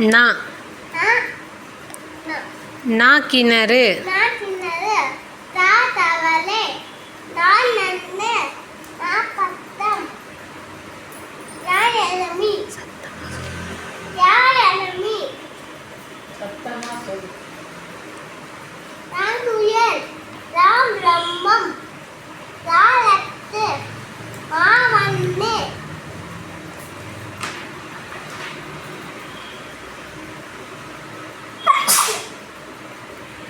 நா நா கிணறு தா தவளை நா நன்னு நா பத்தம் யா எலுமி சத்தமா சொல்லு. நான் துயல் ராம் பிரம்மம் ரா